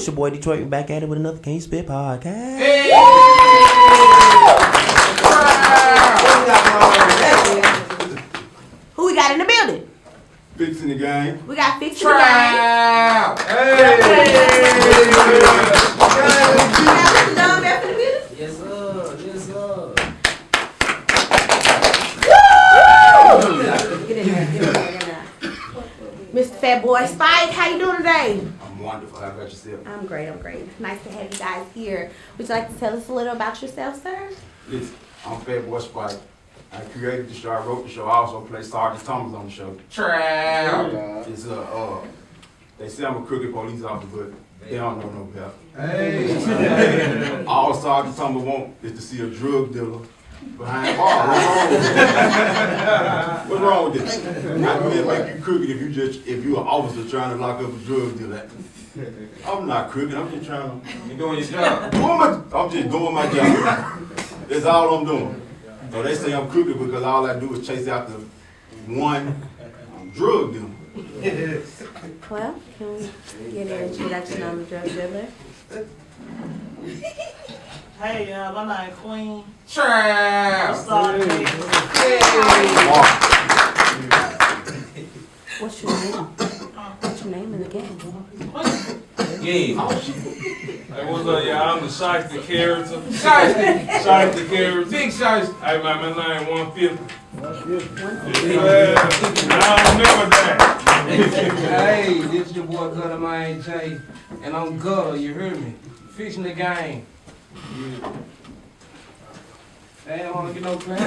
your boy Detroit. We're back at it with another Can't Spit podcast. Hey! Who we got in the building? Fixing the game. We got Fixing the Game. Hey! Done Beth in the building? Yes, sir. Yes, sir. Get in there. Mr. FatBoy Spike, how you doing today? I'm wonderful. How about yourself? I'm great. Nice to have you guys here. Would you like to tell us a little about yourself, sir? Listen, I'm FatBoy Spike. I created the show. I wrote the show. I also play Sergeant Thomas on the show. It's they say I'm a crooked police officer, but they don't know no better. Hey! All Sergeant Thomas want is to see a drug dealer behind bars. What's wrong with this? How do it make you crooked if you're an officer trying to lock up a drug dealer? I'm not crooked. I'm just trying to. You doing your job? I'm just doing my job. That's all I'm doing. So they say I'm crooked because all I do is chase after one drug dealer. Well, can we get an introduction on the drug dealer? Hey, my name Queen. Trap! What's your name? What's your name in the game? Yeah. Hey, what's up, y'all? I'm the Shiesty character. Shiesty! Shiesty character. Big Shiesty! Hey, my name 150. I remember that. Hey, this your boy Gutter Man J, and I'm Gutter, you hear me? Fixing the game. Hey, I don't want to get no credit.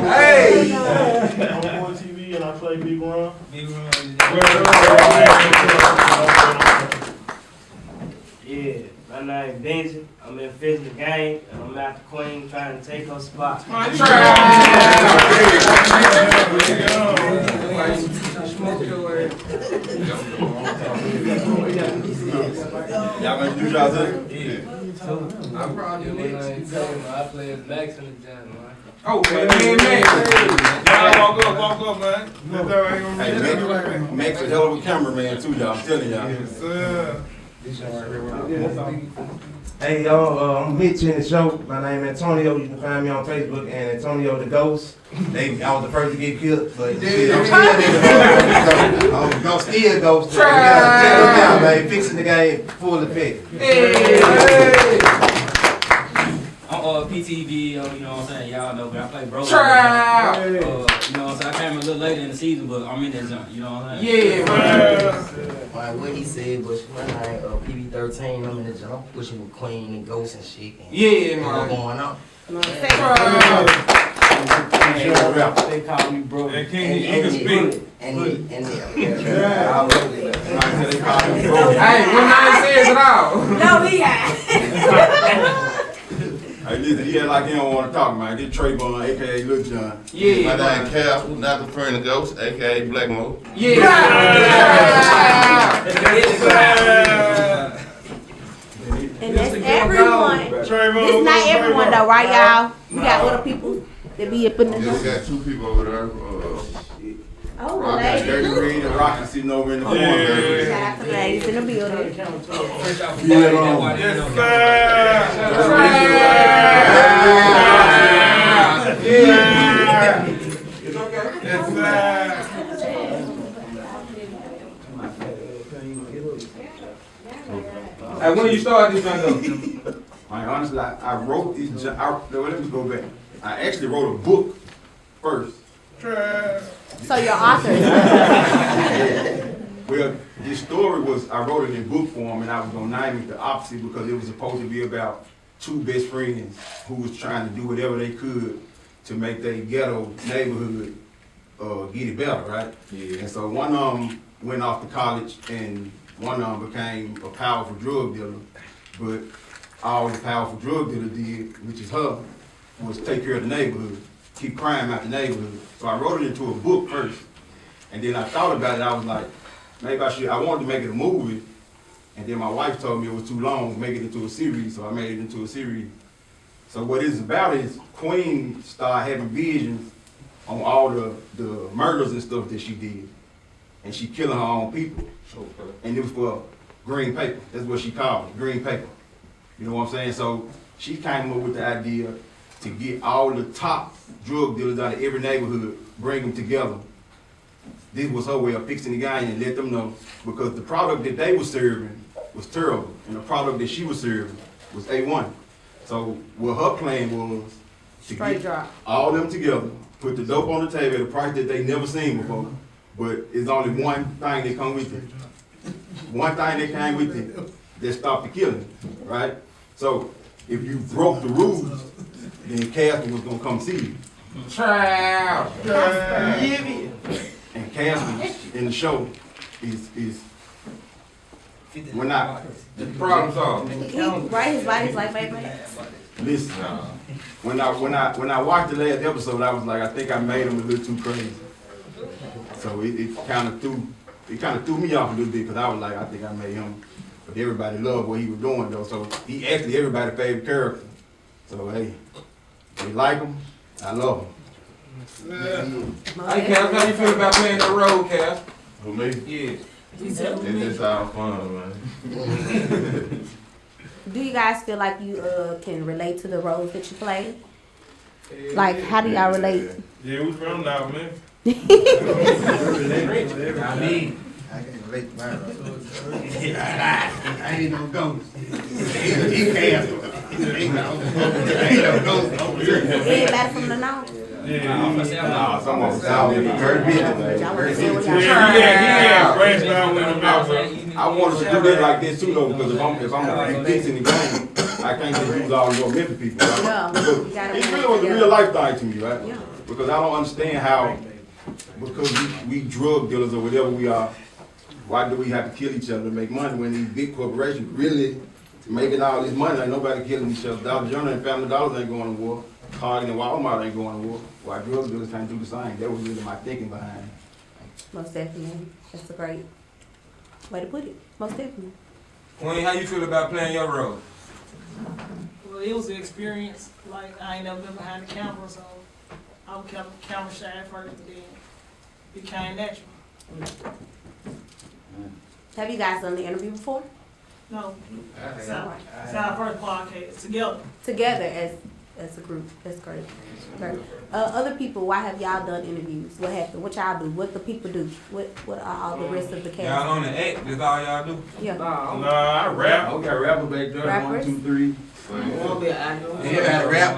Hey! I'm on TV and I play Big Ron. Yeah, my name Benji. I'm in Fixing the Game, and I'm after Queen trying to take her spot. Trap! Y'all gonna do y'all thing? I'm proud of you, man. I play as Max in the jam, man. Oh, man. Y'all walk up, man. Hey, Max a hell of a cameraman too, y'all. I'm telling y'all. Yes, sir. Hey y'all, I'm Mitch in the show. My name is Antonio. You can find me on Facebook and Antonio the Ghost. I was the first to get killed, but shit, I'm still ghost. Check them out, man. Fixing the game, full effect. Hey! I'm PTV, you know what I'm saying? Y'all know, but I play bro. Trap! You know what I'm saying? I came a little later in the season, but I'm in that jump, you know what I'm saying? Yeah, man. Like what he said, but my name PB13, I'm in the jump pushing with Queen and Ghost and shit. And Yeah, what's man. going on? They call me bro. And King, you can speak. And Hey, when I says it all. No, he had. Hey, listen, he act like he don't want to talk, man. Get Trayvon, a.k.a. Lil John. Yeah, My man. name Cal, not the friend of Ghost, aka Black Mo. Yeah. And that's everyone. It's not everyone though, right, y'all? We got other people that be up in the Yeah, we house. got two people over there. Oh, Rock got Dirty ladies. Reed and Rocky sitting over in the corner. Shout out to the ladies in the building. Yes, Hey, when you start this one though? Man, honestly, I wrote this. Let me go back. I actually wrote a book first. So your author is Well, this story was, I wrote it in book form, and I was gonna name it the opposite because it was supposed to be about two best friends who was trying to do whatever they could to make their ghetto neighborhood get it better, right? Yeah. And so one of them went off to college, and one of them became a powerful drug dealer. But all the powerful drug dealer did, which is her, was take care of the neighborhood, keep crime out the neighborhood. So I wrote it into a book first, and then I thought about it. I was like, maybe I wanted to make it a movie, and then my wife told me it was too long to make it into a series, so I made it into a series. So what it's about is Queen started having visions on all the murders and stuff that she did. and she killing her own people. And it was for green paper. That's what she called it, green paper. You know what I'm saying? So she came up with the idea to get all the top drug dealers out of every neighborhood, bring them together. This was her way of fixing the game and let them know, because the product that they were serving was terrible, and the product that she was serving was A1. So what her plan was to Straight get drop. all them together, put the dope on the table at a price that they never seen before, but it's only one thing that come with it. One thing that came with it that stopped the killing, right? So if you broke the rules, then Casper was gonna come see you. Child. And Casper in the show is we're not. The problem solved. Right, his body's like baby. Listen, when I watched the last episode, I was like, I think I made him a little too crazy. So it kind of threw me off a little bit, because I was like, I think I made him. But everybody loved what he was doing though, so he actually everybody's favorite character. So hey, they like him, I love him. Hey, Cass, how you feel about playing that role, Cass? For me, Yeah. it just sounds fun, man. Do you guys feel like you can relate to the roles that you play? Like, how do y'all relate? Yeah, we from now, man. I can't relate to my role. I ain't no ghost. He can't. Ain't no ghost over here. Everybody from the north? Nah, some of them sound like Kurt Bennett. Y'all want to say what Yeah, y'all he branched out with him out there. I wanted to do that like this too though, because if I'm fixing the game, I can't just use all your Memphis people. Right? Yeah, But you gotta it put really it was a together. real life thing to me, right? Yeah. Because I don't understand how, because we drug dealers or whatever we are, why do we have to kill each other to make money when these big corporations really making all this money? Like nobody killing each other. Dollar General and Family Dollars ain't going to war. Target and Walmart ain't going to war. Why drug dealers can't do the same? That was really my thinking behind it. Most definitely. That's a great way to put it. Most definitely. Queen, how you feel about playing your role? Well, it was an experience. Like, I ain't never been behind the camera, so I was camera shy at first, but then it became natural. Have you guys done the interview before? No, it's our first podcast together. Together as a group. That's great. Great. Other people, why have y'all done interviews? What happened? What y'all do? What the people do? What are all the rest of the cast? Y'all on the act, that's all y'all do? Yeah. Nah, I rap. We got rapper back there, Rappers? 1, 2, 3. Yeah, I rap.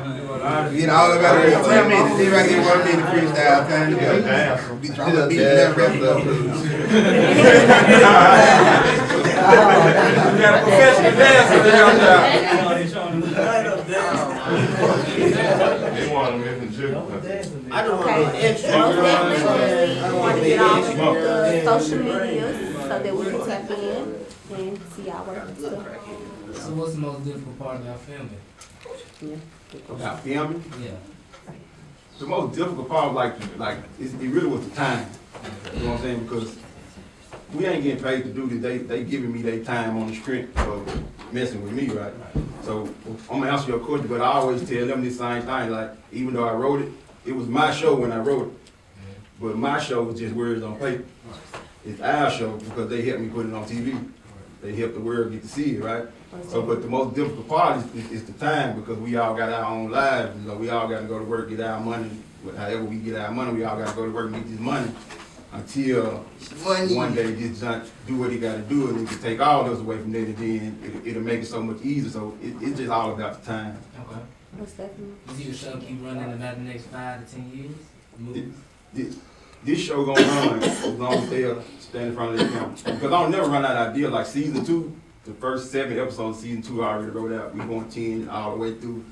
Get all about it. Tell me, see if I get 1 minute freestyle time together. Be trying to beat that rap stuff. You got a professional dancer down They want to make a joke. I don't Okay. want to extra. Most definitely, we want to get off the social medias so that we can tap in and see y'all work and stuff. So what's the most difficult part about filming? About filming? Yeah. The most difficult part, it really was the time. You know what I'm saying? Because we ain't getting paid to do this. They giving me their time on the strength of messing with me, right? So I'm gonna answer your question, but I always tell them the same thing. Like, even though I wrote it, it was my show when I wrote it. But my show was just words on paper. It's our show because they helped me put it on TV. They helped the world get to see it, right? So, but the most difficult part is the time, because we all got our own lives. You know, we all got to go to work, get our money. However we get our money, we all got to go to work and get this money until one day this junk do what he got to do, and it can take all those away from there, and then it'll make it so much easier. So it's just all about the time. Okay. Most definitely. Is your show keep running about the next 5 to 10 years? Movies? This show gonna run as long as they'll stand in front of the camera. Because I'll never run out of idea. Like season 2, the first 7 episodes of season 2 I already wrote out. We going 10 all the way through.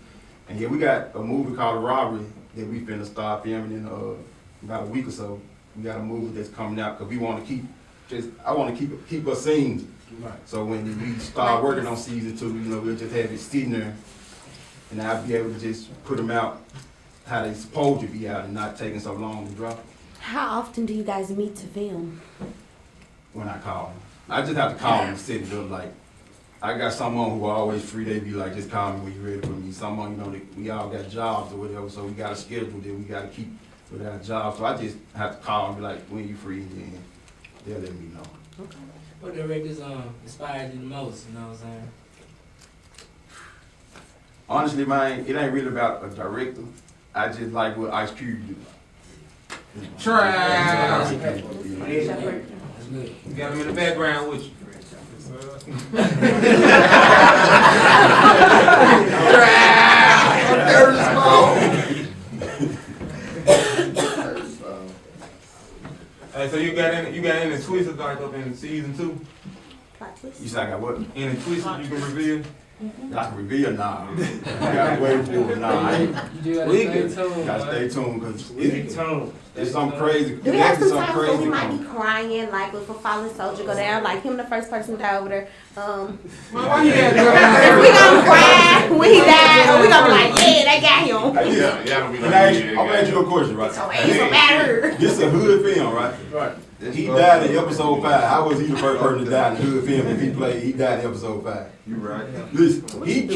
And yeah, we got a movie called The Robbery that we finna start filming in about a week or so. We got a movie that's coming out because we want to I want to keep us scenes. Right. So when we start working on season 2, we'll just have it sitting there, and I'll be able to just put them out how they supposed to be out and not taking so long to drop. How often do you guys meet to film? When I call them, I just have to call them and set it up. Like, I got someone who always free. They be like, just call me when you're ready for me. Someone, we all got jobs or whatever, so we got a schedule that we got to keep with our jobs. So I just have to call and be like, when you free, and then they'll let me know. What directors inspired you the most, you know what I'm saying? Honestly, man, it ain't really about a director. I just like what Ice Cube do. Try. That's good. You got him in the background with you. Hey, so you got any twists like up in season 2? You said I got what? Any twists you can reveal? I can reveal now. I gotta wait for it now. You do gotta stay tuned. Gotta stay tuned because it's something crazy. Do we have some Something times where we crazy might be coming. crying, like if a fallen soldier go down, like him the first person to die over there? Why you had to go If we gonna cry when he died, or we gonna be like, yeah, they got him. Yeah, don't be I'm like, gonna ask you a question, right? So it's a matter. This is a hood film, right? Right. He died in episode 5. How was he the first person to die in the hood film if he died in episode 5? You right. Listen, he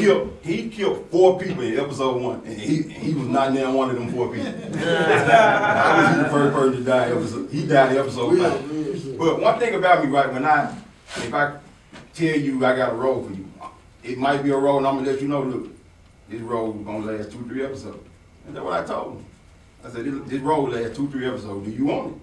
killed 4 people in episode 1, and he was not now one of them 4 people. How was he the first person to die in episode? He died in episode 5. But one thing about me, right, if I tell you I got a role for you, it might be a role and I'm gonna let you know, look, this role is gonna last 2-3 episodes. And that's what I told him. I said, this role lasts 2-3 episodes. Do you want it?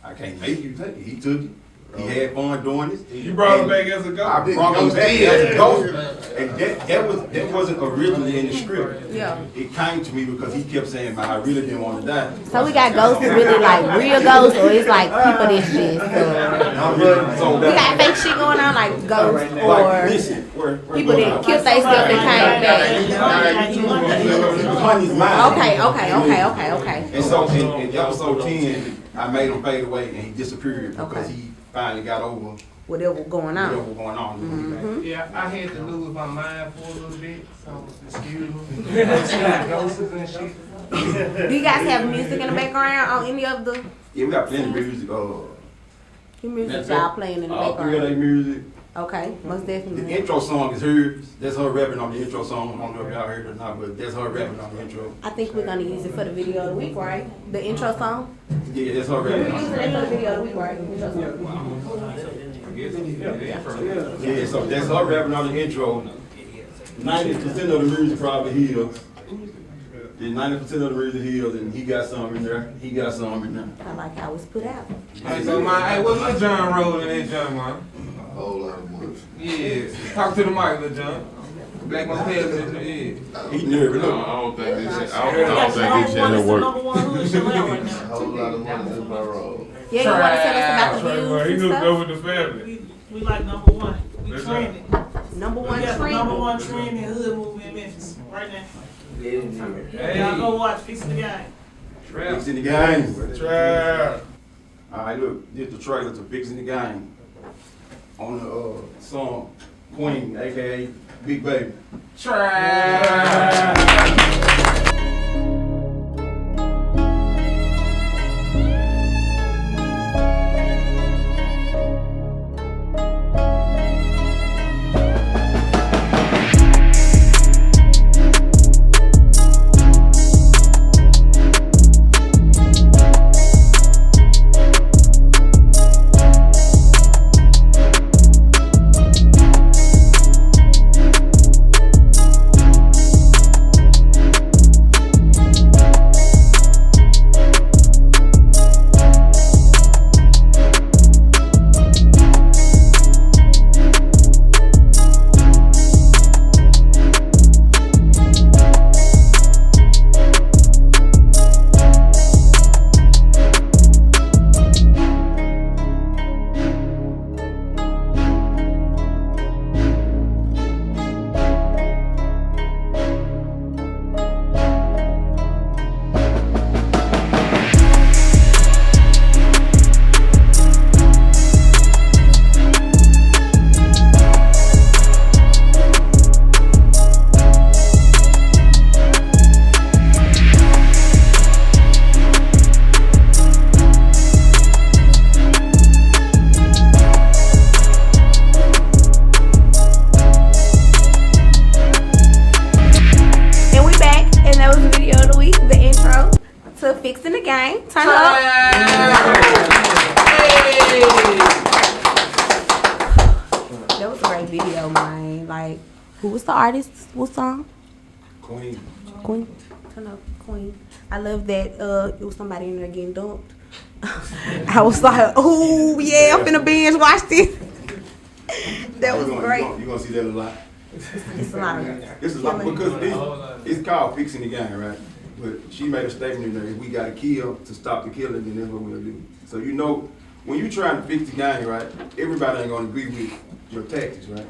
I can't make you take it. He took it. He had fun doing it. You brought him back as a ghost. I brought him back as a ghost. And that wasn't originally in the script. Yeah. It came to me because he kept saying, man, I really didn't want to die. So we got ghosts really like real ghosts, or it's like people that shit. So We got fake shit going on, like ghosts, like, or listen, people that killed themselves and came back. Money's mine. Okay. And so in episode 10, I made him fade away and he disappeared because he finally got over Whatever going on. whatever was going on. Yeah, I had to lose my mind for a little bit, so excuse me. Ghosts and shit. Do you guys have music in the background on any of the Yeah, we got plenty of music. music y'all playing in the All 3 of background? their music. Okay, most The definitely. intro song is hers. That's her rapping on the intro song. I don't know if y'all heard it or not, but that's her rapping on the intro. I think we're gonna use it for the video of the week, right? The intro song? Yeah, that's her We're rapping on using the it for the video of the week, right? Intro song. Yeah, so that's her rapping on the intro. 90% of the music probably heals. Then 90% of the music heals, and he got some in there. He got some in there. I like how it's put out. Hey, so man, what's Lil John role in that, John, man? A whole lot of money. Yeah, talk to the mic, Lil John. Black my pants, yeah. He nervous. No, I don't think this shit. I don't think this shit will work. Number one hood show out right A now. whole lot of money is my role. Yeah, you wanna tell us about the He views and hooked up stuff? with the family. We like number one. We That's trending. Number We one got the number trend. one trending hood movie in Memphis right now. Hey. Y'all go watch Fixing the Game. Fixing the game. Trap. All right, look, this is the trailer to Fixing the Game on the song Queen, aka Big Baby. Fixing the Game. Turn up. Hey! like, who was the artist? What song? Queen. Queen. Turn up, Queen. I love that. It was somebody in there getting dumped. I was like, oh yeah, I'm finna binge watch this. That was great. You're gonna see that a lot. It's a lot of It's a lot because it's called fixing the game, right? But she made a statement in there, if we gotta kill to stop the killing, then that's what we'll do. So you know, when you're trying to fix the game, right, everybody ain't gonna agree with your tactics, right?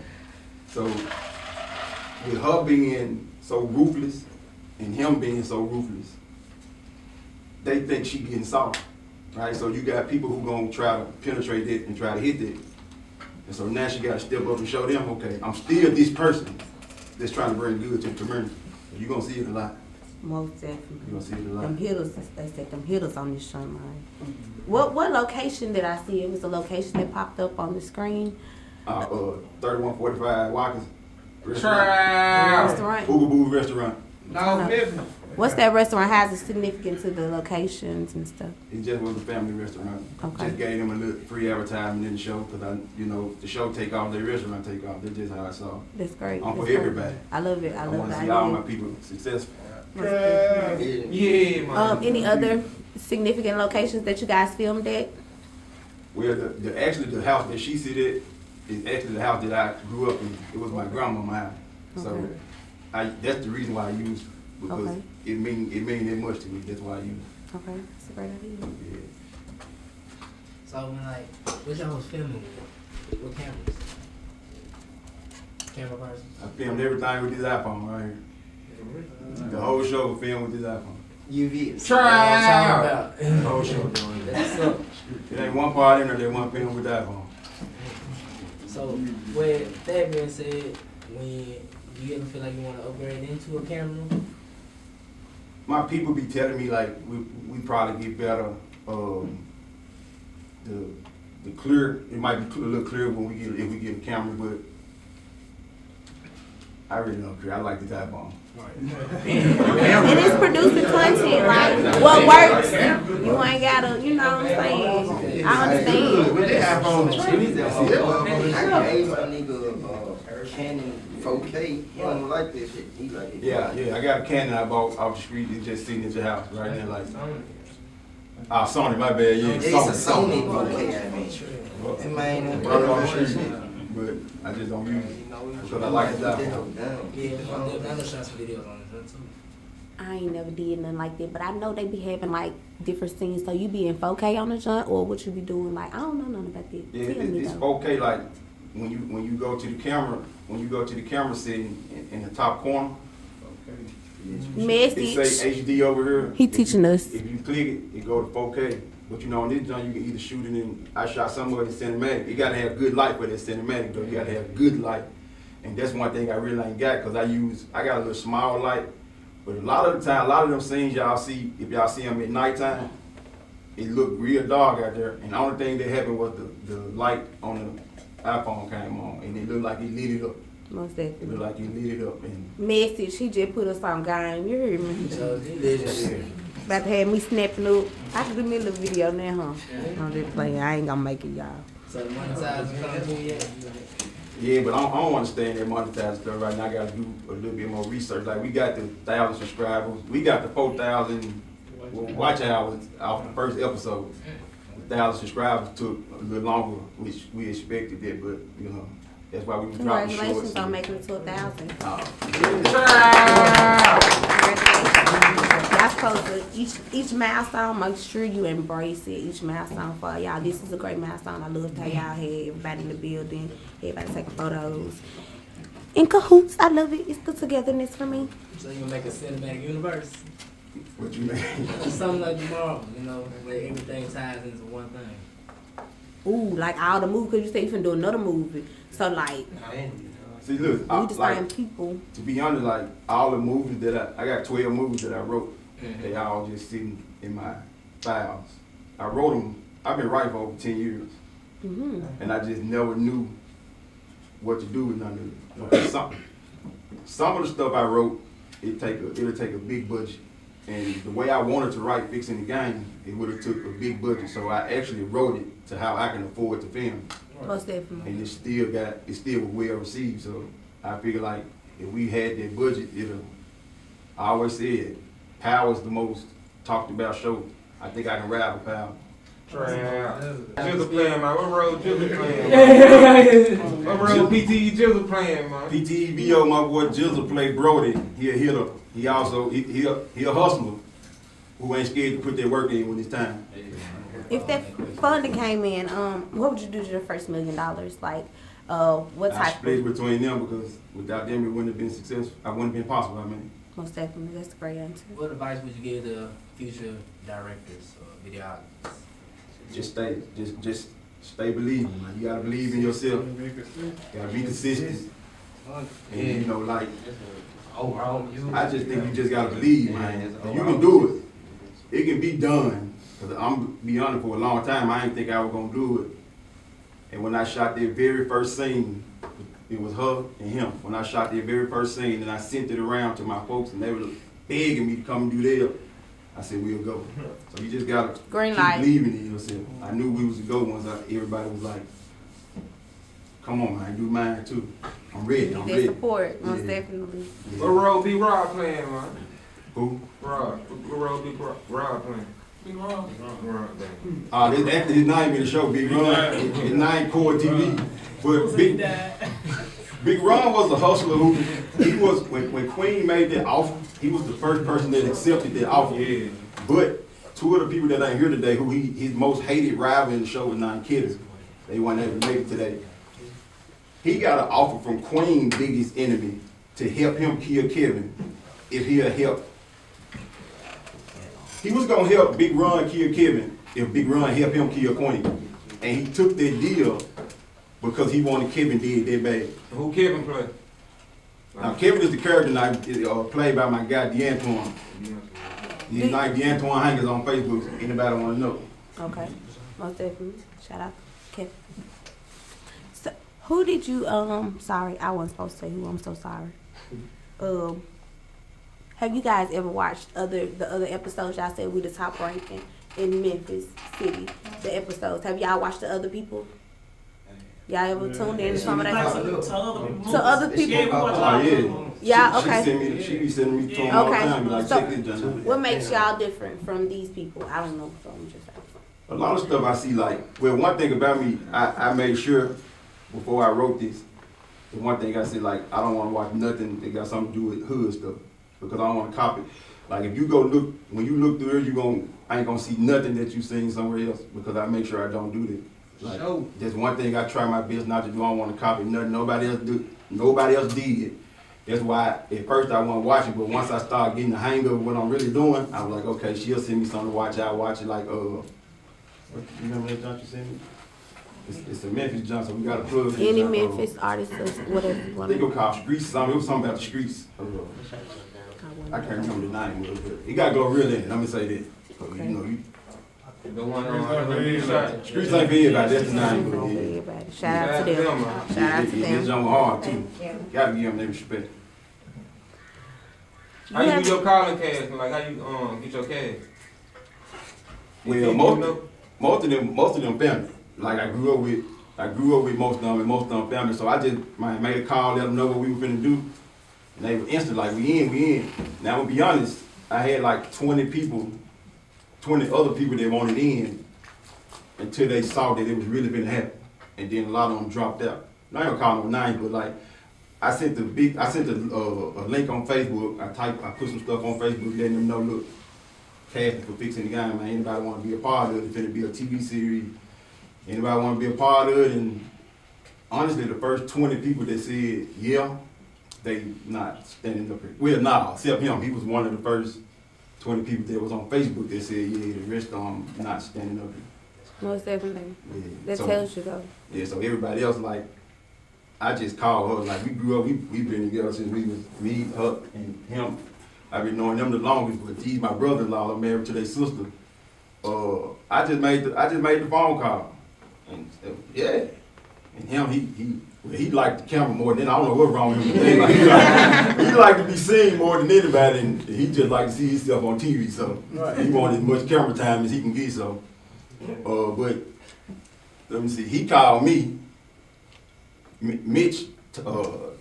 So with her being so ruthless and him being so ruthless, they think she getting soft, right? So you got people who gonna try to penetrate that and try to hit that. And so now she gotta step up and show them, okay, I'm still this person that's trying to bring good to the community. You're gonna see it a lot. Most definitely. You're gonna see it a lot. Them hitters, they said them hitters on this show, man. What location did I see? It was a location that popped up on the screen. 3145 Watkins Restaurant. Boogaboo restaurant. No, Memphis. What's that restaurant? How's it significant to the locations and stuff? It just was a family restaurant. Okay. Just gave them a little free advertisement in the show because the show take off, their restaurant take off. That's just how I saw it. That's great. I'm for That's everybody. great. I love it. I love want the to see all my idea. people successful. Yeah, man. Any other significant locations that you guys filmed at? Well, actually the house that she sit at is actually the house that I grew up in. It was my grandma's house. So Okay. that's the reason why I use it, because Okay. it mean that much to me. That's why I use it. Okay, that's a great idea. Yeah. So when like, what y'all was filming with? What cameras? Camera person? I filmed everything with this iPhone right here. The whole show was filmed with this iPhone. UV. Try. The whole show. That's up. It ain't one part in there that wasn't filmed with the iPhone. So with that being said, do you ever feel like you want to upgrade into a camera? My people be telling me like we probably get better. The clear, it might be a little clearer when if we get a camera, but I really don't care. I like the iPhone. It is producing content, like what works. You ain't gotta, you know what I'm saying? I understand. With the iPhone, I gave my nigga Canon 4K. He don't like this shit. He like it. Yeah, I got a Canon I bought off the street. It's just sitting at your house right there, like. Sony, my bad. Yeah, It's a Sony 4K. I mean, it man brought it on the street, but I just don't use it because I like the iPhone. Yeah, I know shot some videos on it too. I ain't never did nothing like that, but I know they be having like different scenes. So you be in 4K on the joint, or what you be doing? Like I don't know nothing about that. Yeah, Tell me it's though. okay. Like when you go to the camera setting in the top corner. Message. It say HD over here. He teaching us. If you click it, it go to 4K. But you know, on this joint, you can either shoot it in. I shot some of it in cinematic. You gotta have good light for that cinematic, though. You gotta have good light, and that's one thing I really ain't got because I got a little small light. But a lot of the time, a lot of them scenes y'all see, if y'all see them at nighttime, it look real dark out there. And the only thing that happened was the light on the iPhone came on, and it looked like it lit it up. Most It definitely. looked like it lit it up. And Message. He just put us on game. You heard me? So he legendary. About to have me snapping up. I can do me a little video now, huh? I'm just playing. I ain't gonna make it, y'all. So the monetizing coming through yet? yeah, but I don't want to stay in that monetized stuff right now. I got to do a little bit more research. Like we got the 1,000 subscribers. We got the 4,000 watch hours off the first episode. 1,000 subscribers took a little longer, which we expected that, but you know. That's why we dropping shorts. Congratulations on making it to 1,000. Y'all supposed to each milestone, make sure you embrace it. Each milestone for y'all. This is a great milestone. I love how y'all had everybody in the building, everybody taking photos. In cahoots, I love it. It's the togetherness for me. So you gonna make a cinematic universe? What you mean? Something like tomorrow, you know, where everything ties into one thing. Ooh, like all the movies, because you say you finna do another movie. So like, See, look, we just like, find people. to be honest, like all the movies that I got 12 movies that I wrote. They all just sitting in my files. I wrote them. I've been writing for over 10 years, and I just never knew what to do with none of it. Some of the stuff I wrote, it'll take a big budget, and the way I wanted to write Fixing the Game, it would have took a big budget. So I actually wrote it to how I can afford to film, Most definitely. and it still was well received. So I figure like if we had that budget, I always said, power's the most talked about show. I think I can rap with power. Jizzle playing, man. What role Jizzle playing, man? What role PTE Jizzle playing, man? PTE VO, my boy Jizzle play Brody. He a hitter. He also, he a hustler who ain't scared to put that work in when it's time. If that funding came in, what would you do to the first $1 million? Like, what I type split of? between them because without them it wouldn't have been successful. I wouldn't have been possible, I mean. Most definitely, that's a great answer. What advice would you give to future directors or videographers? Just stay believing, man. You gotta believe in yourself. You gotta be consistent. And you know, like, I just think you just gotta believe, man. You can do it. It can be done. Cause I'm be honest, for a long time I didn't think I was gonna do it. And when I shot their very first scene, it was her and him. When I shot their very first scene and I sent it around to my folks and they were begging me to come and do theirs, I said, we'll go. So you just gotta keep believing in yourself. I knew we was the go ones. Everybody was like, come on, man, do mine too. I'm ready, I'm ready. Support, most definitely. What role be Rob playing, man? Who? Rob. What role be Rob playing? Big Ron. Rob, After his name in the show, Big Ron. His name Core TV. But Big Ron was a hustler he was, when Queen made that offer, he was the first person that accepted that offer. Yeah. But two of the people that ain't here today, who his most hated rival in the show was Nine Kidders. They weren't able to make it today. He got an offer from Queen's biggest enemy to help him kill Kevin if he'll help. He was gonna help Big Ron kill Kevin if Big Ron helped him kill Queen. And he took that deal because he wanted Kevin dead that bad. Who Kevin play? Now Kevin is the character now played by my guy D'Antoine. He's like D'Antoine Hangers on Facebook. Anybody want to know? Okay, most definitely. Shout out, Kevin. So, who did you? Sorry, I wasn't supposed to say who. I'm so sorry. Have you guys ever watched the other episodes? Y'all said we the top ranking in Memphis City. The episodes. Have y'all watched the other people? Y'all ever tuned in to some of that? To other people? Oh yeah. Yeah, okay. She be sending me to them all the time. Like, So, check this joint out. what makes y'all different from these people? I don't know. So I'm just asking. A lot of stuff I see, like, well, one thing about me, I made sure before I wrote this, the one thing I said, like, I don't want to watch nothing that got something to do with hood stuff because I don't want to copy. Like, if you go look, when you look through it, I ain't gonna see nothing that you seen somewhere else because I make sure I don't do that. Like, there's one thing I try my best not to do. I don't want to copy nothing nobody else did. That's why at first I wasn't watching, but once I started getting the hang of what I'm really doing, I was like, okay, she'll send me something to watch. I'll watch it like, you remember that junk you sent me? It's a Memphis junk, so we got to plug it. Any Memphis artists or whatever you I want think to it was called Streets something. It was something about the streets. I can't remember the name of it. It got to go real in it. Let me say that. So, Okay. you know, The one on Streets ain't for everybody. That's the name. for Yeah. everybody. Shout out to them. Shout out to This them. junk hard too. Gotta give them their respect. How you do your calling cash? Like, how you get your cash? Well, most of them family. Like I grew up with most of them and most of them family. So I just made a call, let them know what we were finna do. And they were instant, like we in. Now I'm gonna be honest, I had like 20 other people that wanted in until they saw that it was really gonna happen. And then a lot of them dropped out. Now I ain't gonna call them names, but like I sent a link on Facebook. I put some stuff on Facebook letting them know, look, casting for Fixing the Game, man. Anybody want to be a part of it? It's going to be a TV series. Anybody want to be a part of it? And honestly, the first 20 people that said, yeah, they not standing up here. Well, nah, except him. He was one of the first 20 people that was on Facebook that said, yeah, the rest of them not standing up here. Most definitely. Yeah. That tells you though. Yeah, so everybody else, like, I just called her. Like, we grew up, we've been together since we was me, her, and him. I've been knowing them the longest, but he's my brother-in-law. I'm married to their sister. I just made the phone call, and yeah, and him he liked the camera more than I don't know what's wrong with him. Like, he liked to be seen more than anybody, and he just liked to see himself on TV. So he wanted as much camera time as he can get. So, but let me see. He called me. Mitch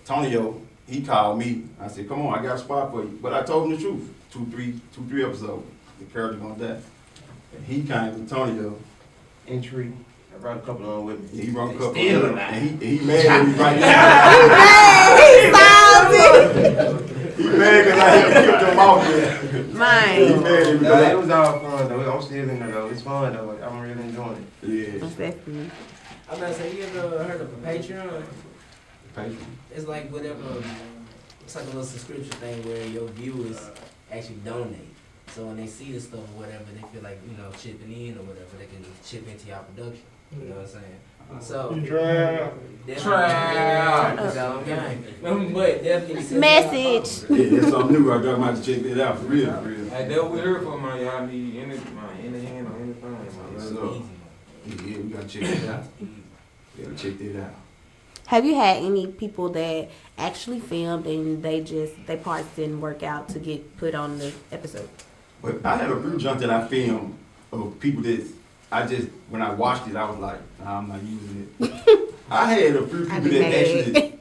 Tonyo, he called me. I said, come on, I got a spot for you. But I told him the truth. Two, three episodes. The character gonna die. And he came to Tonyo. Intrigue. I brought a couple on with me. He brought a couple Still of them. alive. And he mad at me right now. He mad because I had kicked him out there. He Man. mad at me. Nah, it was all fun though. I'm still in there though. It's fun though. I'm really enjoying it. Yeah. Definitely. I'm about to say, you ever heard of a Patreon? Patreon. It's like whatever, it's like a little subscription thing where your viewers actually donate. So when they see the stuff or whatever, they feel like, you know, chipping in or whatever, they can chip into your production. You know what I'm saying? So, but definitely Message. Yeah, that's something new. I got to check that out for real, for real. Hey, that's what we heard from man. Y'all need any hand or anything, man. So, yeah, we gotta check that out. We gotta check that out. Have you had any people that actually filmed and they parts didn't work out to get put on the episode? But I had a few junk that I filmed of people that when I watched it, I was like, nah, I'm not using it. I had a few people that actually,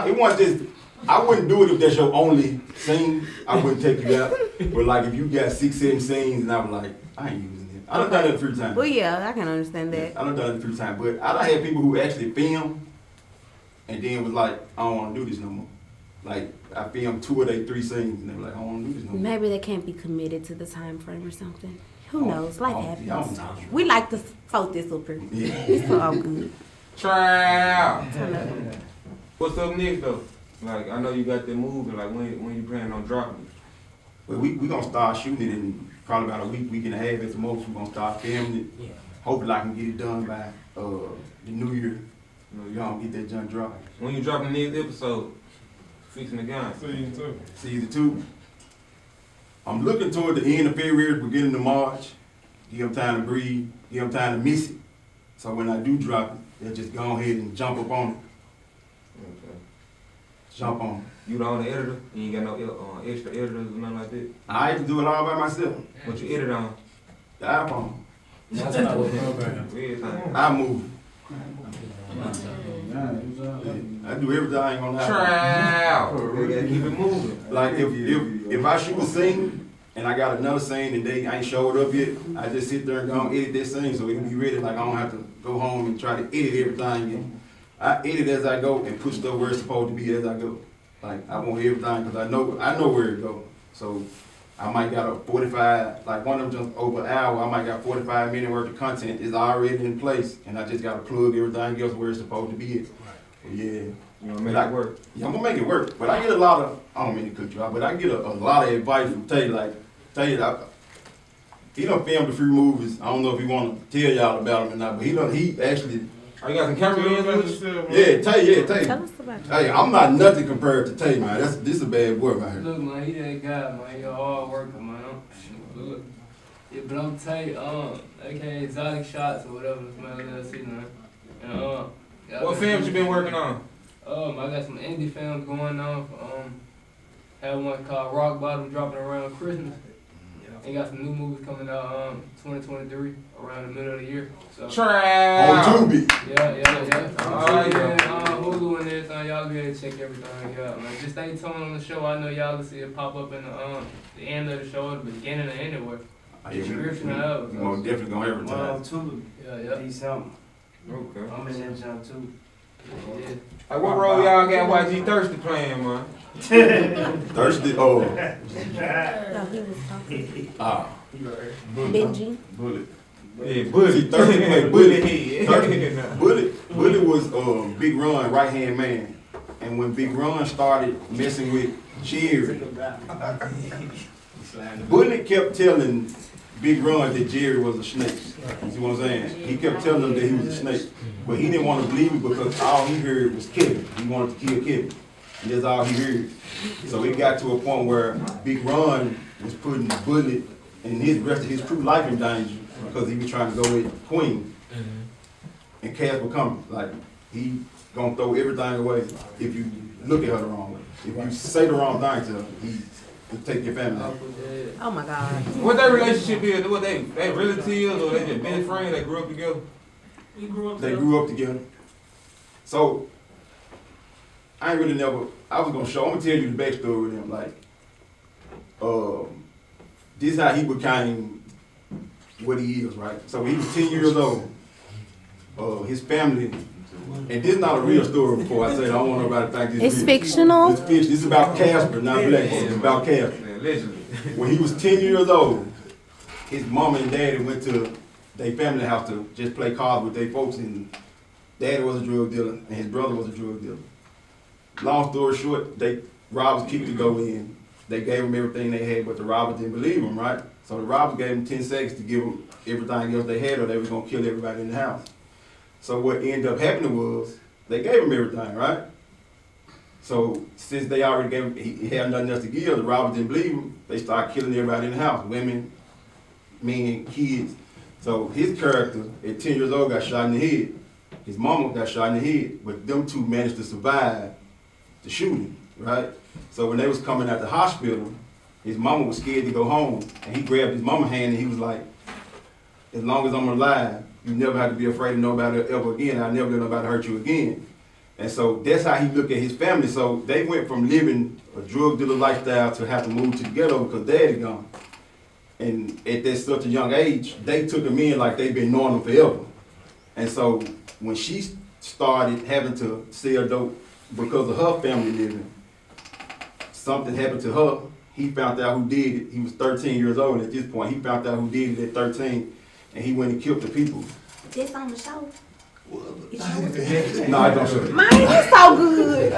it wasn't just, I wouldn't do it if that's your only scene. I wouldn't take you out. But like if you got 6, 7 scenes, and I was like, I ain't using it. I done done it a few times. Well, yeah, I can understand that. I done done it a few times. But I done had people who actually filmed and then was like, I don't want to do this no more. Like, I filmed 2 of their 3 scenes, and they were like, I don't want to do this no more. Maybe they can't be committed to the time frame or something. Who knows? Life happens. I don't know. We like to focus up here. Yeah. It's all good. Trial. What's up next though? Like I know you got that movie. Like when you planning on dropping it? Well, we gonna start shooting it in probably about a week and a half at the most. We gonna start filming it. Yeah. Hopefully I can get it done by the new year. You know, get that junk dropped. When you dropping the next episode, fixing the gun. Season 2. I'm looking toward the end of February, beginning of March. Give them time to breathe. Give them time to miss it. So when I do drop it, they'll just go ahead and jump up on it. Okay. Jump on it. You the only editor? You ain't got no extra editors or nothing like that? I have to do it all by myself. What you edit on? The iPhone. That's not what program. Everything. I move. I do everything on that. Trial. We gotta keep it moving. Like if I shoot a scene and I got another scene and they ain't showed up yet, I just sit there and go and edit that scene so it can be ready. Like I don't have to go home and try to edit everything. And I edit as I go and put stuff where it's supposed to be as I go. Like I want everything because I know where it go. So I might got a 45, like one of them just over an hour, I might got 45 minutes worth of content is already in place and I just got to plug everything else where it's supposed to be at. But yeah. You gonna make it work? Yeah, I'm gonna make it work. But I get a lot of, I don't mean to cut you off, but I get a lot of advice from Tay. Like, Tay, he done filmed a few movies. I don't know if he want to tell y'all about them or not, but he actually. Oh, you got some camera in? Yeah, Tay. Tell us about it. Hey, I'm not nothing compared to Tay, man. This is a bad boy, man. Look, man, he that guy, man. He a hard worker, man. Look. Yeah, but I'm telling you, aka Exotic Shots or whatever this man let's see, man. And, What films you been working on? I got some indie films going on. Have one called Rock Bottom dropping around Christmas. And got some new movies coming out 2023 around the middle of the year. So. Trial. On Tubi. Yeah. Oh, yeah. Hulu and everything, y'all be able to check everything out, man. Just stay tuned on the show. I know y'all will see it pop up in the end of the show, at the beginning or anywhere. Description of it. We're most definitely gonna advertise. Yeah. He's something. Okay. I'm in that jump too. Yeah. Hey, what role y'all got YG Thirsty playing, man? Thirsty, No, he was talking. Benji. Bullet. Yeah, Bully. Thirsty play Bullet. Head. Bullet was Big Ron right hand man, and when Big Ron started messing with Jerry, Bullet kept telling Big Ron that Jerry was a snake. You see what I'm saying? He kept telling him that he was a snake, but he didn't want to believe it because all he heard was Kevin. He wanted to kill Kevin, and that's all he heard. So it got to a point where Big Ron was putting Bullet and his rest of his true life in danger because he was trying to go with Queen. And Cass will come, like, he gonna throw everything away if you look at her the wrong way. If you say the wrong thing to her, he will take your family out. Oh my God. What their relationship is? What they relatives or they just best friends? They grew up together. We grew up They together. grew up together. So, I ain't really never, I was gonna show, I'm gonna tell you the backstory with him, like, this is how he became what he is, right? So when he was 10 years old, his family, and this is not a real story before I say it, I don't want nobody to think this It's real. fictional. It's fiction. It's about Casper, not Black. It's about Casper. When he was 10 years old, his mom and daddy went to their family house to just play cards with their folks, and daddy was a drug dealer, and his brother was a drug dealer. Long story short, they robbers kicked to go in. They gave them everything they had, but the robbers didn't believe them, right? So the robbers gave them 10 seconds to give them everything else they had, or they were gonna kill everybody in the house. So what ended up happening was, they gave him everything, right? So since they already gave him, he had nothing else to give, the robbers didn't believe him, they started killing everybody in the house, women, men, kids. So his character, at 10 years old, got shot in the head. His mama got shot in the head, but them two managed to survive the shooting, right? So when they was coming out the hospital, his mama was scared to go home, and he grabbed his mama's hand and he was like, as long as I'm alive, you never have to be afraid of nobody ever again. I'll never let nobody hurt you again. And so that's how he looked at his family. So they went from living a drug dealer lifestyle to have to move to the ghetto because daddy gone. And at that such a young age, they took him in like they've been knowing him forever. And so when she started having to sell dope because of her family living, something happened to her. He found out who did it. He was 13 years old at this point. He found out who did it at 13, and he went and killed the people. This on the show. No, I don't show it. Mine is so good.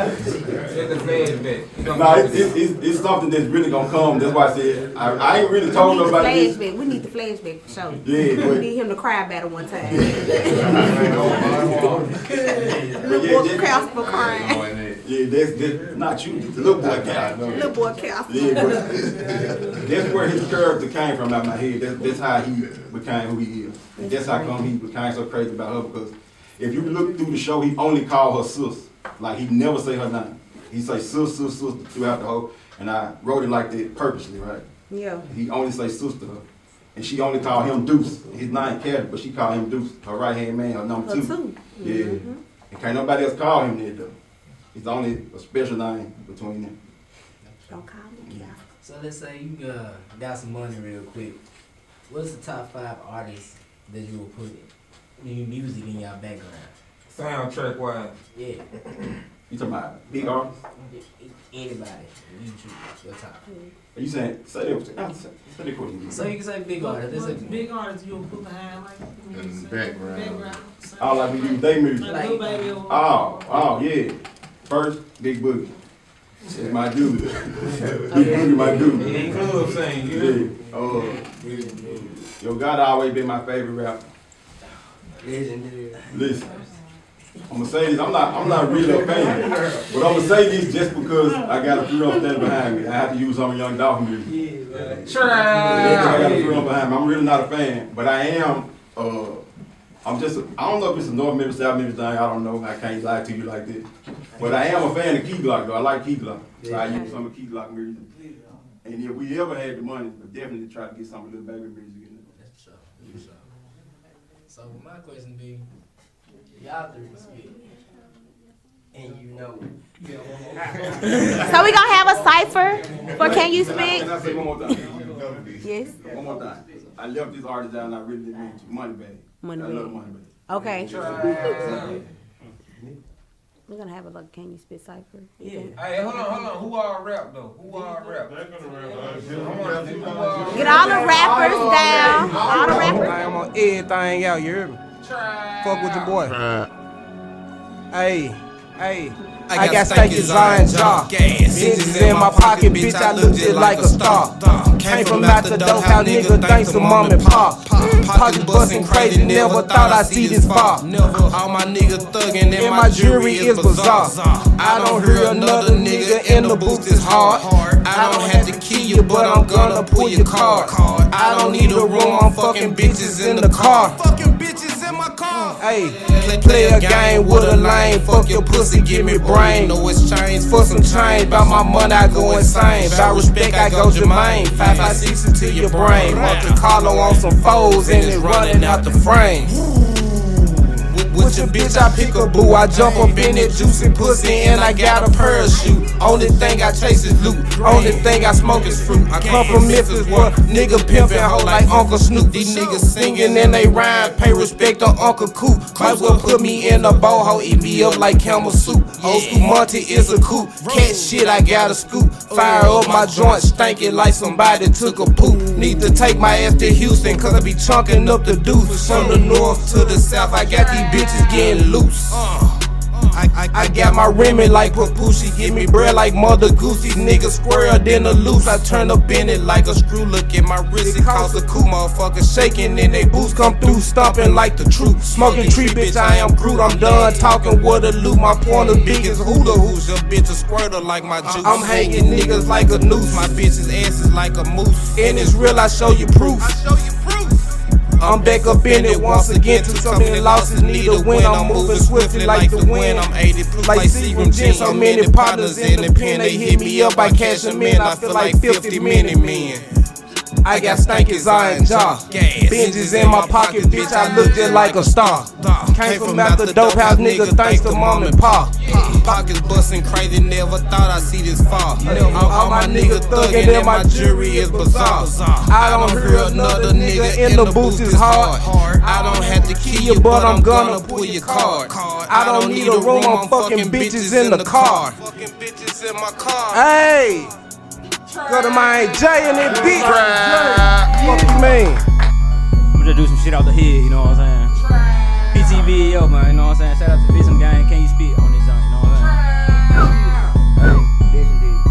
No, it's something that's really gonna come. That's why I said I ain't really told nobody this. We need the flashback for sure. Yeah, We but need him to cry about it one time. Little boy Casper crying. Yeah, that's not you. The little boy Casper. Little boy Casper. Yeah, but that's where his character came from out my head. That's how he became who he is. And that's how come he became so crazy about her, because if you look through the show, he only called her sis. Like, he never say her name. He say sis throughout the whole, and I wrote it like that purposely, right? Yeah. He only say sis to her. And she only called him Deuce. His name Caddy, but she called him Deuce. Her right-hand man, her number two. Yeah. Mm-hmm. And can't nobody else call him that, though. It's only a special name between them. Don't call me. Yeah. So let's say you got some money real quick. What's the top 5 artists that you will put in music in your background? Soundtrack wise. Yeah. You talking about big artists? Anybody. You choose your top. Are you saying, say that question. So you can say big artists. That's a Big artists you'll put behind, like, In the background. Oh, like we use they music. Like Lil Baby or. Oh, yeah. First, Big Boogie. That's my dude. Big Boogie, my dude. He club saying, Yo, God always been my favorite rapper. legendary. Listen, I'm gonna say this. I'm not really a fan, but I'm gonna say this just because I got a few of them standing behind me. I have to use some of Young Dolphin music. I got a few of them behind me. I'm really not a fan, but I am. I don't know if it's a North Memphis, South Memphis thing. I don't know. I can't lie to you like this. But I am a fan of Key Glock, though. I like Key Glock. So I use some of Key Glock music. And if we ever had the money, we'd definitely try to get some of Lil Baby music in there. That's for sure. So my question be, y'all three spit. And you know it. So we gonna have a cipher for Can You Spit? Can I say one more time? Yes. One more time. I left this artist out and I really didn't mean to. Moneybag. Money I bag. love Moneybag. Okay. We're gonna have a like Can You Spit cipher. Yeah. Hey, hold on. Who all rap though? Who all rap? Get all the rappers down. All the rappers. I'm on everything out, you heard me? Fuck with your boy. Hey. I got stanky Zion jaw. Bitches in my pocket, bitch, I look just like a star. Came from out the dope, how nigga thanks to mom and pop. Pocket bustin' crazy, never thought I'd see this far. All my niggas thuggin' and my jewelry is bizarre. I don't hear another nigga in the booth is hard. I don't have to kill you, but I'm gonna pull your card. I don't need a room, I'm fucking bitches in the car. Hey, play a game with a lane. Fuck your pussy, give me brain. No exchange for some change. By my money, I go insane. By respect, I go Jermaine. 556 into your brain. Monte Carlo on some foes and it's running out the frame. What with your bitch, I pick a boo. I jump up in that juicy pussy and I got a parachute. Only thing I chase is loot, only thing I smoke is fruit. I come from Memphis where nigga pimpin' hoe like Uncle Snoop. These niggas singing and they rhyme, pay respect to Uncle Coop. Might well put me in a boho, eat me up like camel soup. Old school Monty is a coupe, cat shit I got a scoop. Fire up my joint, stankin' like somebody took a poop. Need to take my ass to Houston, cause I be chunking up the deuce. From the north to the south, I got these bitches getting loose. I got my Remy like Papoose, give me bread like Mother Goose. These niggas square than a loose. I turn up in it like a screw. Look at my wrist, it costs a coup. Motherfuckers shaking and they boots come through, stomping like the truth. Smoking tree, bitch, I am Groot. I'm done talking Waterloo. My point of big is hula hoops. Your bitch a squirter like my juice. I'm hanging niggas like a noose. My bitch's ass is like a moose. And it's real, I show you proof. I'm back up in it once again. Took so many losses, need a win. I'm moving swiftly like the wind. I'm 80 proof like Seagram Gin. So many partners in the pen. They hit me up, I cash them in. I feel like 50 many men. I got stanky iron jaw. Benjis in my pocket, bitch, I look just like a star. Came from out the dope house, nigga, thanks to mom and pop. Pockets bustin' crazy, never thought I'd see this far. All my niggas thuggin' and my jury is bizarre. I don't hear another nigga in the booth is hard. I don't have to kill you, but I'm gonna pull your card. I don't need a room, I'm fucking bitches in the car. Hey! Go to my J and that bitch. What you mean? I'ma just do some shit out the head, you know what I'm saying? PTV, yo, man, you know what I'm saying? Shout out to Fism Gang, can you spit on this joint, you know what I'm saying? Hey, legendary.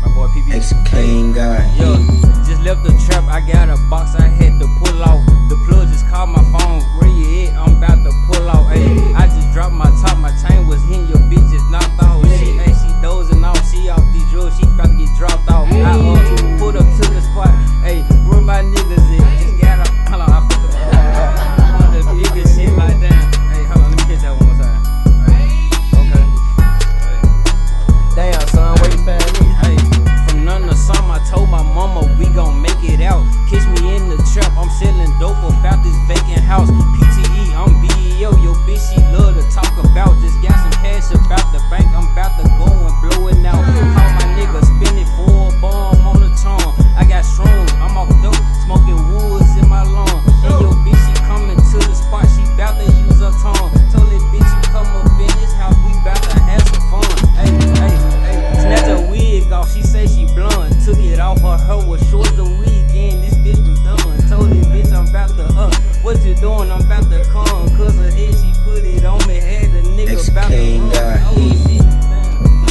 My boy PB. Ex-clean guy. Yo, just left the trap, I got a box I had to pull off. The plug just called my phone, where you at? I'm about to pull off. Hey, I just dropped my top, my chain was hitting your bitch just knocked off. She dozing off, she off these drugs, she about to get dropped off. I pulled up to the spot, hey, where my niggas at? Just got up, hold on, I fucked up. On the biggest shit like that. Hey, hold on, let me catch that one more time. Okay. Damn, son, where you found me? Hey, from none to some, I told my mama we gon' make it out. Catch me in the trap, I'm selling dope about this vacant house. PTE, I'm BEO, your bitch, she love to talk about. Just got some cash about the bank, I'm about to go and blow it out. Call my nigga, spin it for a bomb on the tongue. I got shrooms, I'm off dope, smoking woods in my lawn. And your bitch, she coming to the spot, she bout to use her tongue. Told that bitch, you come up in this house, we bout to have some fun. Hey, hey, hey, snatch her wig off, she say she blonde. Took it off her hair was short the weekend, this bitch was done. Told that bitch, I'm bout to what you doing, I'm bout to come. Cause her head, she put it on me, had the nigga bout to run.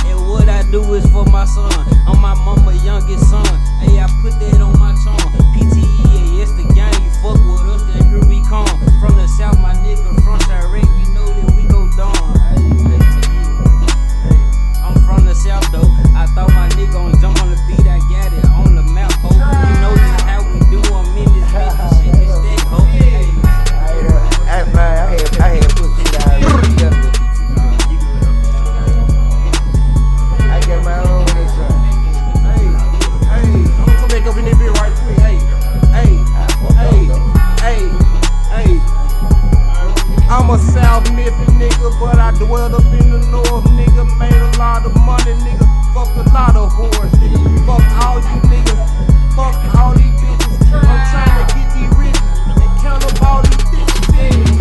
And what I do is for my son, I'm my mama youngest son. Hey, I put that on my tongue. PTE, yes the gang, you fuck with us, then here we come. From the south, my nigga from direct, you know that we go down. Hey, I'm from the south though, I thought my nigga gon' jump on the beat, I got it on the map, ho. You know just how we do, I'm in this bitch, shit is that, ho. I had put shit out together. I got my own this one. Hey, I'm gonna come back up in this bit right quick. Hey. I'm a South Memphis nigga, but I dwell up in the North, nigga. Made a lot of money, nigga. Fuck a lot of whores, nigga. Fuck all you niggas. Fuck all these bitches. I'm trying to get these rich and count up all these bitches.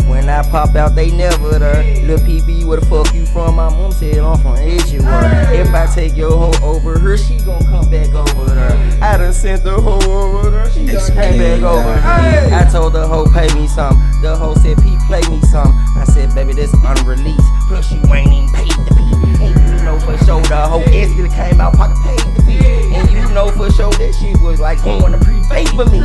When I pop out, they never there. Lil' PB, where the fuck you from? My mom said I'm from Edgewater. If I take your hoe over here, she gon' come back over there. I done sent the hoe over there, she done came back over here. I told the hoe, pay me some. The hoe said, P, play me some. I said, baby, this unreleased. Plus you ain't even paid the fee. And you know for sure the hoe instantly came out, pocket paid the fee. And you know for sure that shit was like going to pre-pay for me.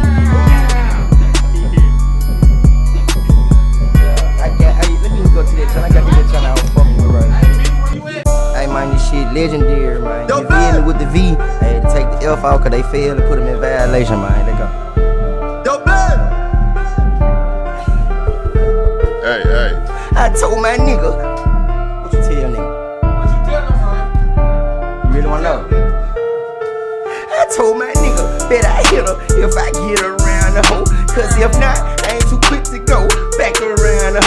Let me go to that channel. I got that channel I was fucking with right. Hey man, this shit legendary, man. You feel me with the V? I had to take the F out cause they failed to put them in violation, man. They go. Hey. I told my nigga. What you tell your nigga? What you tell him, man? You really wanna know? I told my nigga, bet I hit her if I get around the hoe. Cause if not, I ain't too quick to go back around the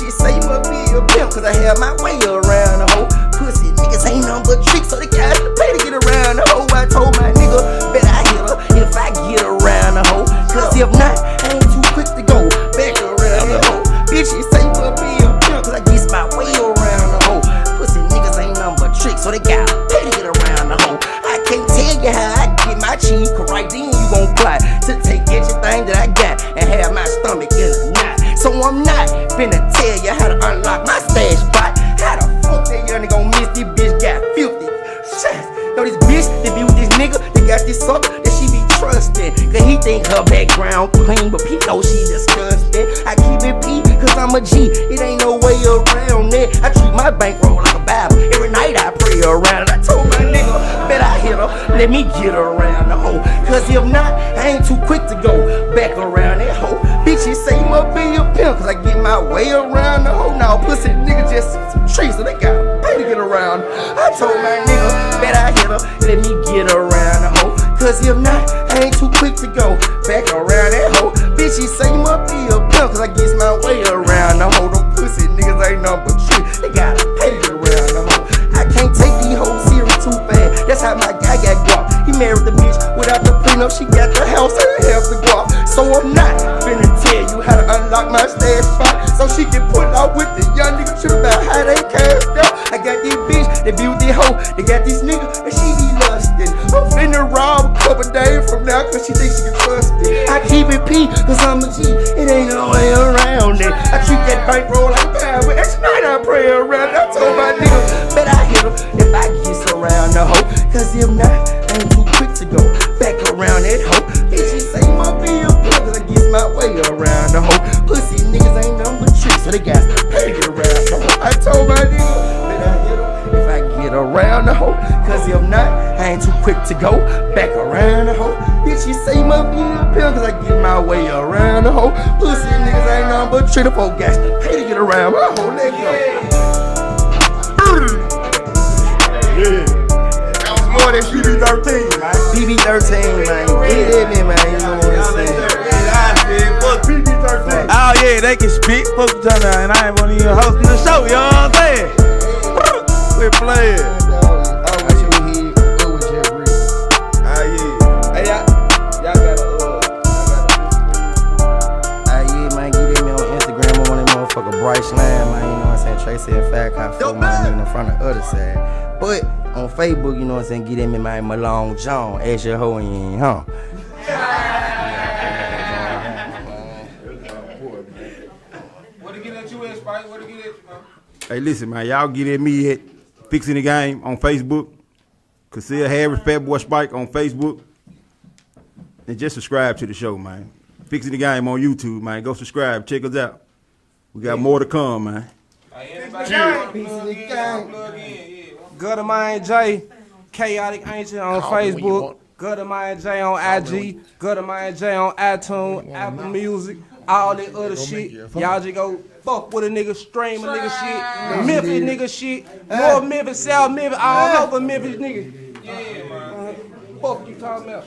Bitches say you must be a pimp, cause I have my way around the hoe. Pussy niggas ain't nothing but tricks, so they got to pay to get around the hoe. I told my nigga, bet I hit her if I get around the hoe. Cause if not, I ain't too quick to go back around the hoe. Bitches say you must be a pimp, cause I get my way around the hoe. Pussy niggas ain't nothing but tricks, so they got to pay to get around the hoe. I can't tell you how I get my cheese, cause right then you gon' fly to take everything that I got and have my stomach in a knot. So I'm not finna tell you how to unlock my stash spot. How the fuck that young nigga gon' miss this bitch got 50 shots? Know this bitch that be with this nigga that got this sucker that she be trusting. Cause he think her background clean, but he know she disgusting. I keep it P cause I'm a G, it ain't no way around it. I treat my bankroll like a Bible, every night I pray around it. I told my nigga, bet I hit her, let me get around the hoe. Cause if not, I ain't too quick to go back around that hoe. Bitches say you must be a pimp, cause I get my way around the hoe. Now pussy niggas just some trees, so they gotta pay to get around. I told my nigga, bet I hit her, let me get around the hoe. Cause if not, I ain't too quick to go back around that hoe. Bitches say you must be a pimp, cause I get my way around the hoe. Them pussy niggas ain't nothing but trees, they gotta pay to get around the hoe. I can't take these hoes serious too fast, that's how my guy got guap. He married the bitch without the prenup, she got the house and half the guap. So I'm not finna tell you how to unlock my stash spot, so she can pull out with the young nigga trip about how they cashed out. I got this bitch that be with this hoe, they got this nigga and she be lustin'. I'm finna rob a couple days from now cause she thinks she can trust it. I keep it P cause I'm a G, it ain't no way around it. I treat that bankroll like power, each night I pray around it. I told my nigga, bet I hit her if I get around the hoe. Cause if not, I ain't too quick to go back around that hoe. Bitches say you must be a pimp cause I get my way around the hoe. Pussy niggas ain't nothing but tricks, so they got to pay to get around the hoe. I told my nigga, bet I hit her if I get around the hoe. Cause if not, I ain't too quick to go back around the hoe. Bitches say you must be a pimp cause I get my way around the hoe. Pussy niggas ain't nothing but tricks, folk got to pay to get around my hoe. Let go. Yeah. That was more than PB-13, man. PB-13, man. Get in there, man. You know what I'm saying? Fuck PB-13. Oh yeah, they can spit. Fuck each other, and I ain't want to even hosting the show. You know what I'm saying? We're playing. Bright Slam, man, you know what I'm saying? Tracy and Fat Cop, man, in front of the other side. But on Facebook, you know what I'm saying? Get him in my Malone John, ask your hoe in, huh? What to get at you at, Spike? What to get at you, man? Hey, listen, man, y'all get at me at Fixing the Game on Facebook. Consider Harry FatBoy Spike on Facebook. And just subscribe to the show, man. Fixing the Game on YouTube, man. Go subscribe, check us out. We got more to come, man. Gutter Man J, Chaotic Ancient on Facebook. Gutter Man J on IG. Gutter Man J on iTunes, Apple Music, all that other shit. Y'all just go fuck with a nigga, stream a nigga shit. Memphis nigga shit. North Memphis, South Memphis, all over Memphis nigga. Yeah, man. Fuck you talking about?